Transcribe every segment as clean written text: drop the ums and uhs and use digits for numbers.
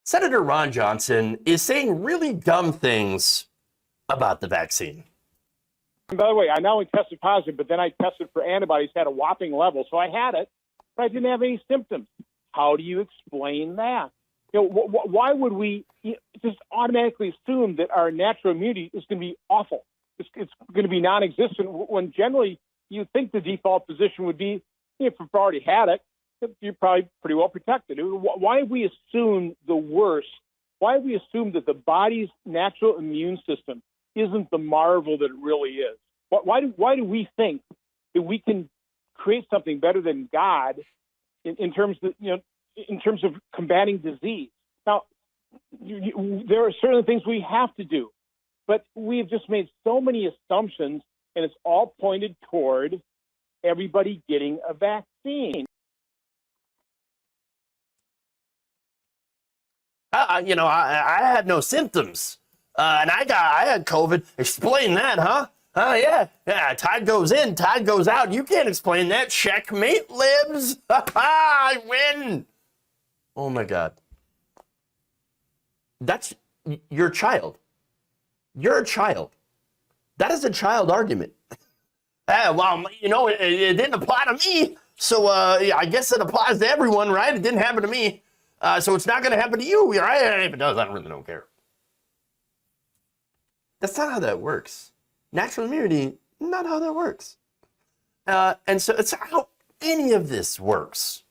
Senator Ron Johnson is saying really dumb things about the vaccine. And by the way, I not only tested positive, but then I tested for antibodies, had a whopping level. So I had it, but I didn't have any symptoms. How do you explain that? Why would we just automatically assume that our natural immunity is going to be awful? It's going to be non-existent when generally you think the default position would be, if you've already had it, you're probably pretty well protected. Why have we assumed the worst? Why have we assumed that the body's natural immune system isn't the marvel that it really is? Why do we think that we can create something better than God in terms of combating disease? Now, there are certain things we have to do, but we've just made so many assumptions, and it's all pointed toward everybody getting a vaccine. I had no symptoms, and I had COVID. Explain that, huh? Yeah. Tide goes in, tide goes out. You can't explain that. Checkmate, libs. I win. Oh my God. That's your child. You're a child. That is a child argument. It didn't apply to me, so I guess it applies to everyone, right? It didn't happen to me. So it's not going to happen to you, right? If it does, I really don't care. That's not how that works. Natural immunity, not how that works. And so it's how any of this works.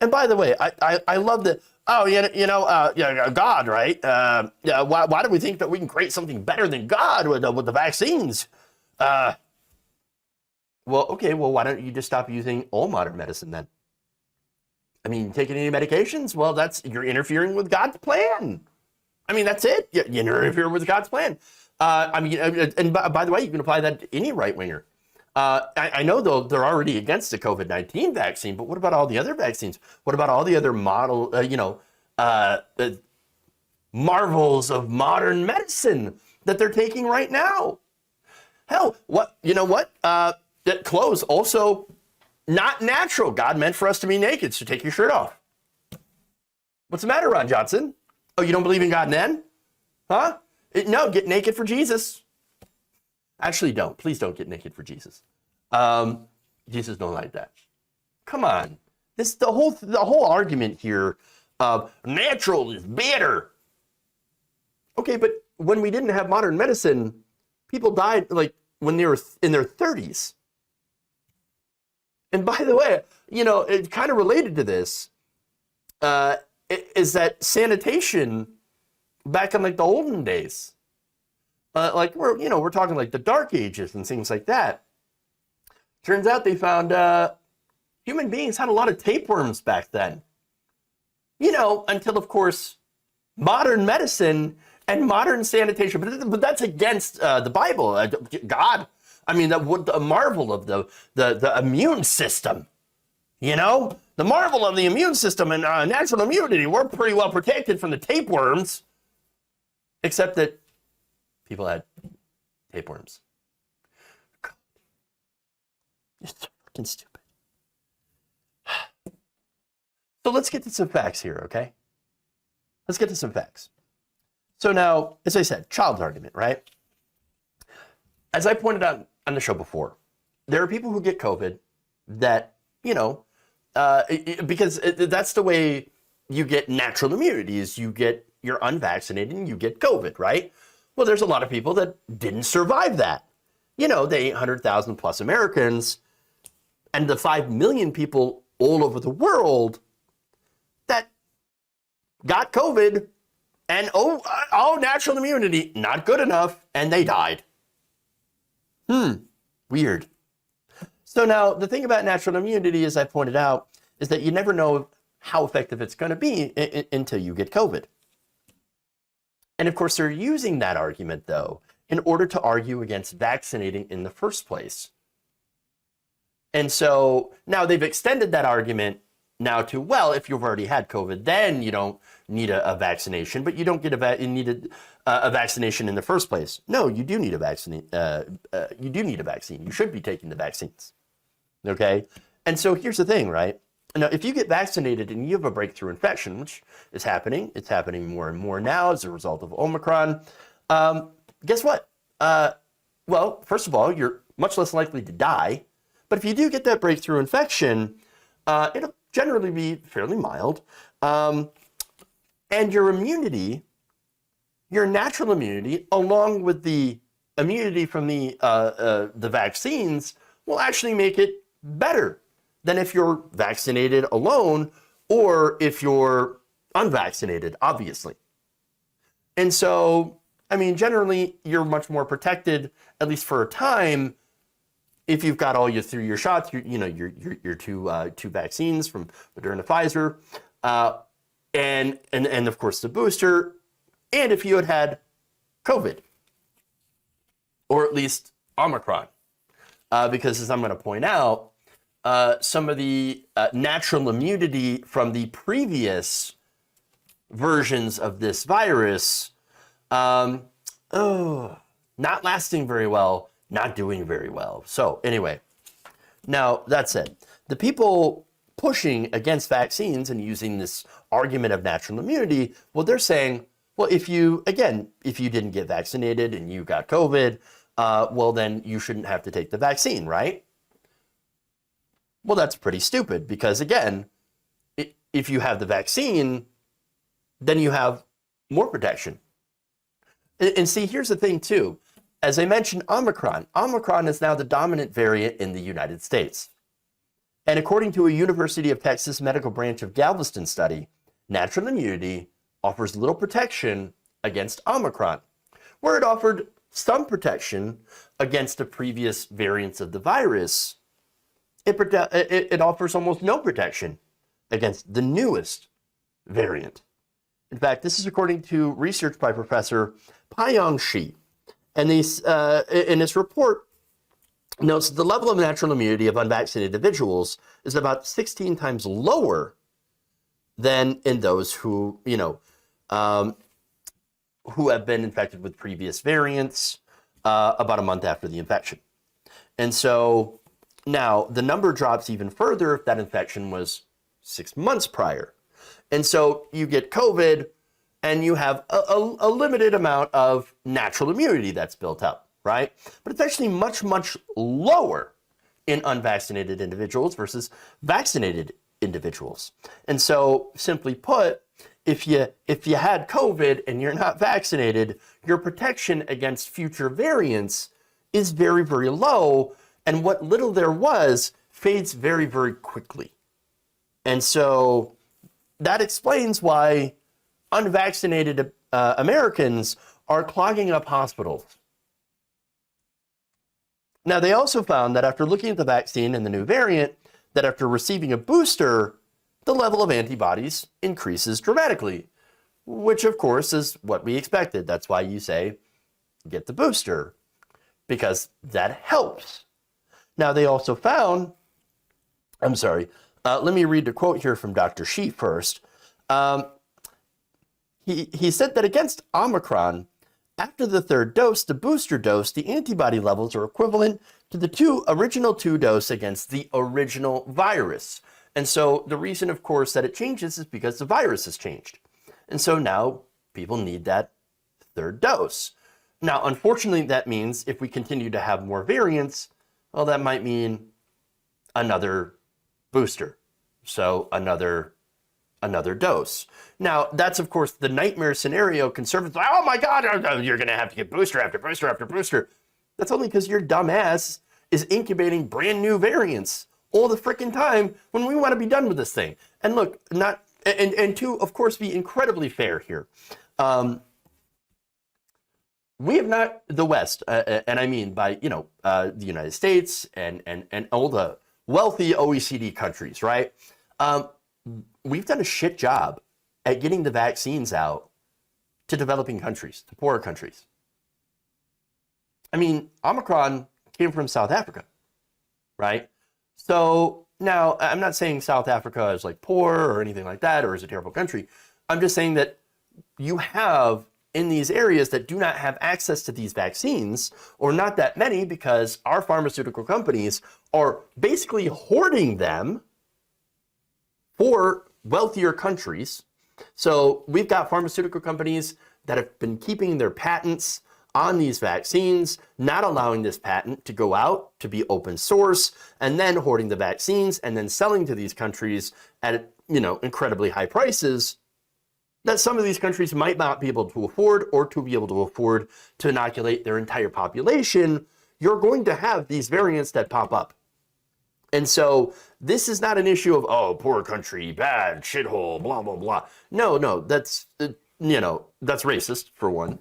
And by the way, I love that. God, right? Why do we think that we can create something better than God with the vaccines? Why don't you just stop using all modern medicine then? I mean, taking any medications? Well, you're interfering with God's plan. I mean, that's it. You interfere with God's plan. And by the way, you can apply that to any right-winger. I know, though, they're already against the COVID-19 vaccine, but what about all the other vaccines? What about all the other marvels of modern medicine that they're taking right now? Hell, that clothes also not natural. God meant for us to be naked, so take your shirt off. What's the matter, Ron Johnson? Oh, you don't believe in God then? Huh? No, get naked for Jesus. Actually, don't. Please don't get naked for Jesus. Jesus don't like that. Come on. The whole argument here of natural is better. Okay, but when we didn't have modern medicine, people died when they were in their 30s. And by the way, it's kind of related to this, is that sanitation back in the olden days, we're talking like the Dark Ages and things like that. Turns out they found human beings had a lot of tapeworms back then. Until of course modern medicine and modern sanitation, but that's against the Bible, God. I mean, the marvel of the immune system, the marvel of the immune system and natural immunity. We're pretty well protected from the tapeworms, except that people had tapeworms. You're so fucking stupid. So let's get to some facts here, okay? Let's get to some facts. So now, as I said, child's argument, right? As I pointed out on the show before, there are people who get COVID that, because that's the way you get natural immunity is you're unvaccinated and you get COVID, right? Well, there's a lot of people that didn't survive that. The 800,000 plus Americans and the 5 million people all over the world that got COVID and, natural immunity, not good enough, and they died. Weird. So now the thing about natural immunity, as I pointed out, is that you never know how effective it's going to be until you get COVID. And of course, they're using that argument, though, in order to argue against vaccinating in the first place. And so now they've extended that argument now to, well, if you've already had COVID, then you don't need a vaccination, but you don't get you need a vaccination in the first place. No, you do need a vaccine. You do need a vaccine. You should be taking the vaccines. Okay? And so here's the thing, right? Now, if you get vaccinated and you have a breakthrough infection, which is happening, it's happening more and more now as a result of Omicron, guess what? Well, first of all, you're much less likely to die. But if you do get that breakthrough infection, it'll generally be fairly mild. And your immunity, your natural immunity, along with the immunity from the vaccines, will actually make it better than if you're vaccinated alone or if you're unvaccinated, obviously. And so, I mean, generally, you're much more protected, at least for a time, if you've got all your shots, your two vaccines from Moderna, Pfizer, and of course the booster, and if you had COVID, or at least Omicron, because as I'm going to point out, some of the natural immunity from the previous versions of this virus, not lasting very well, not doing very well. So anyway, now that said, the people pushing against vaccines and using this argument of natural immunity, well, they're saying, well, if you didn't get vaccinated and you got COVID, well, then you shouldn't have to take the vaccine, right? Well, that's pretty stupid because, again, if you have the vaccine, then you have more protection. And see, here's the thing, too. As I mentioned, Omicron is now the dominant variant in the United States. And according to a University of Texas Medical Branch of Galveston study, natural immunity offers little protection against Omicron, where it offered some protection against the previous variants of the virus. It offers almost no protection against the newest variant. In fact, this is according to research by Professor Paiyong Shi. And in this report, notes that the level of natural immunity of unvaccinated individuals is about 16 times lower than in those who have been infected with previous variants about a month after the infection. And so now the number drops even further if that infection was 6 months prior. And so you get COVID and you have a limited amount of natural immunity that's built up, right? But it's actually much, much lower in unvaccinated individuals versus vaccinated individuals. And so simply put, if you had COVID and you're not vaccinated, your protection against future variants is very, very low. And what little there was fades very, very quickly. And so that explains why unvaccinated Americans are clogging up hospitals. Now, they also found that after looking at the vaccine and the new variant, that after receiving a booster, the level of antibodies increases dramatically, which of course is what we expected. That's why you say, get the booster, because that helps. Now, they also found, let me read the quote here from Dr. Shi first. He said that against Omicron, after the third dose, the booster dose, the antibody levels are equivalent to the original two dose against the original virus. And so the reason, of course, that it changes is because the virus has changed. And so now people need that third dose. Now, unfortunately, that means if we continue to have more variants, well, that might mean another booster. So another dose. Now, that's, of course, the nightmare scenario. Conservatives are like, oh my God, you're going to have to get booster after booster after booster. That's only because your dumb ass is incubating brand new variants all the freaking time when we want to be done with this thing. And look, and to, of course, be incredibly fair here. We have not, the West, and I mean by, the United States and all the wealthy OECD countries, right? We've done a shit job at getting the vaccines out to developing countries, to poorer countries. I mean, Omicron came from South Africa, right? So now, I'm not saying South Africa is like poor or anything like that, or is a terrible country. I'm just saying that you have in these areas that do not have access to these vaccines, or not that many, because our pharmaceutical companies are basically hoarding them for wealthier countries. So we've got pharmaceutical companies that have been keeping their patents on these vaccines, not allowing this patent to go out to be open source, and then hoarding the vaccines and then selling to these countries at, incredibly high prices that some of these countries might not be able to afford, or to be able to afford to inoculate their entire population. You're going to have these variants that pop up. And so this is not an issue of, oh, poor country, bad, shithole, blah, blah, blah. No, that's, that's racist, for one.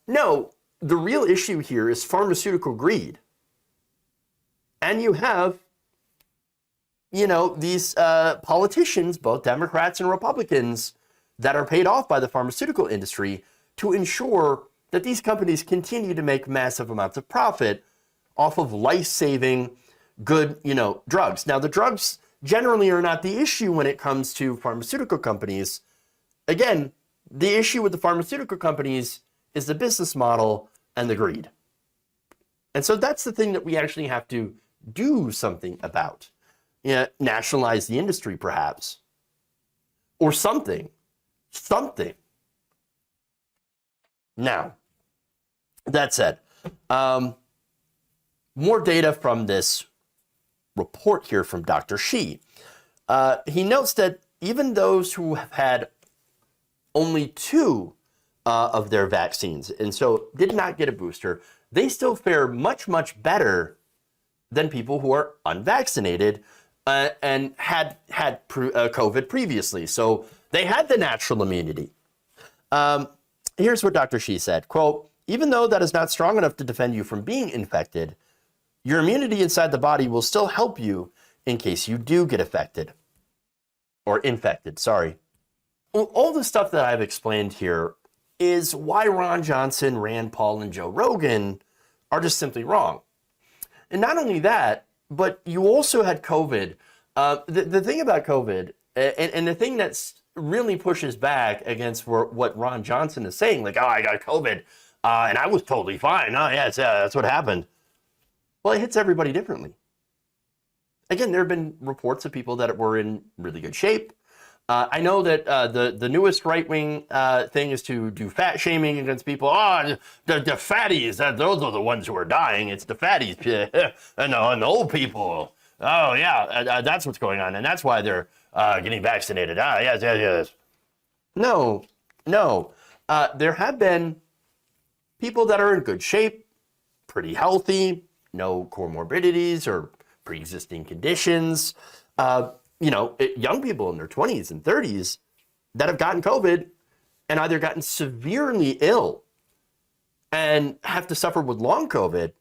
No, the real issue here is pharmaceutical greed. And you have, these politicians, both Democrats and Republicans, that are paid off by the pharmaceutical industry to ensure that these companies continue to make massive amounts of profit off of life-saving, good, drugs. Now, the drugs generally are not the issue when it comes to pharmaceutical companies. Again, the issue with the pharmaceutical companies is the business model and the greed. And so that's the thing that we actually have to do something about. Nationalize the industry, perhaps. Or something. Now, that said, more data from this report here from Dr. Shi. He notes that even those who have had only 2 of their vaccines, and so did not get a booster, they still fare much, much better than people who are unvaccinated and had COVID previously. So they had the natural immunity. Here's what Dr. Shi said, quote, "Even though that is not strong enough to defend you from being infected, your immunity inside the body will still help you in case you do get affected." Or infected, sorry. All the stuff that I've explained here is why Ron Johnson, Rand Paul, and Joe Rogan are just simply wrong. And not only that, but you also had COVID. The thing about COVID, and the thing that's really pushes back against what Ron Johnson is saying, like, oh, I got COVID, and I was totally fine. Oh, yeah, that's what happened. Well, it hits everybody differently. Again, there have been reports of people that were in really good shape. I know that the newest right-wing thing is to do fat shaming against people. Oh, the fatties, those are the ones who are dying. It's the fatties and the old people. Oh, yeah, that's what's going on. And that's why they're getting vaccinated. Yes. No. There have been people that are in good shape, pretty healthy, no comorbidities or pre-existing conditions. Young people in their 20s and 30s that have gotten COVID and either gotten severely ill and have to suffer with long COVID,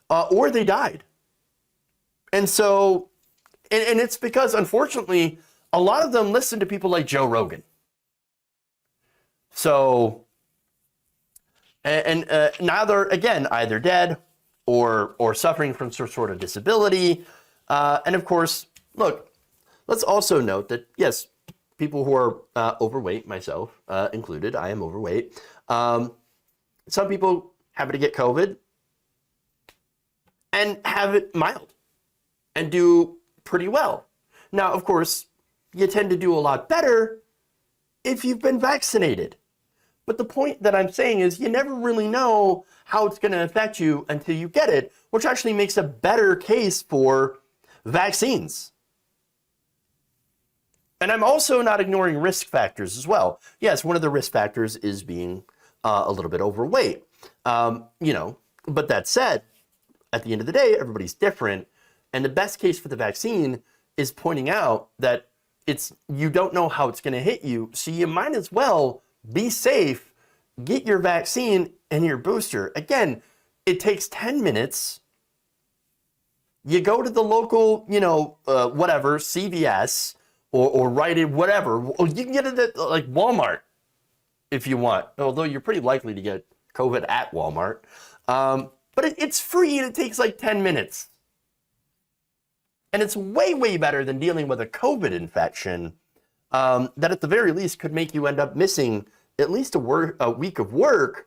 or they died. And so, and it's because, unfortunately, a lot of them listen to people like Joe Rogan. So, and now they're, again, either dead or suffering from some sort of disability. And of course, look, let's also note that, yes, people who are overweight, myself included, I am overweight. Some people happen to get COVID and have it mild and do pretty well. Now, of course, you tend to do a lot better if you've been vaccinated. But the point that I'm saying is you never really know how it's going to affect you until you get it, which actually makes a better case for vaccines. And I'm also not ignoring risk factors as well. Yes, one of the risk factors is being a little bit overweight. But that said, at the end of the day, everybody's different. And the best case for the vaccine is pointing out that you don't know how it's going to hit you. So you might as well be safe, get your vaccine and your booster. Again, it takes 10 minutes. You go to the local, CVS or Rite Aid, whatever. Or you can get it at like Walmart if you want, although you're pretty likely to get COVID at Walmart. But it's free and it takes like 10 minutes. And it's way, way better than dealing with a COVID infection that at the very least could make you end up missing at least a week of work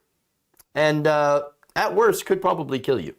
and at worst could probably kill you.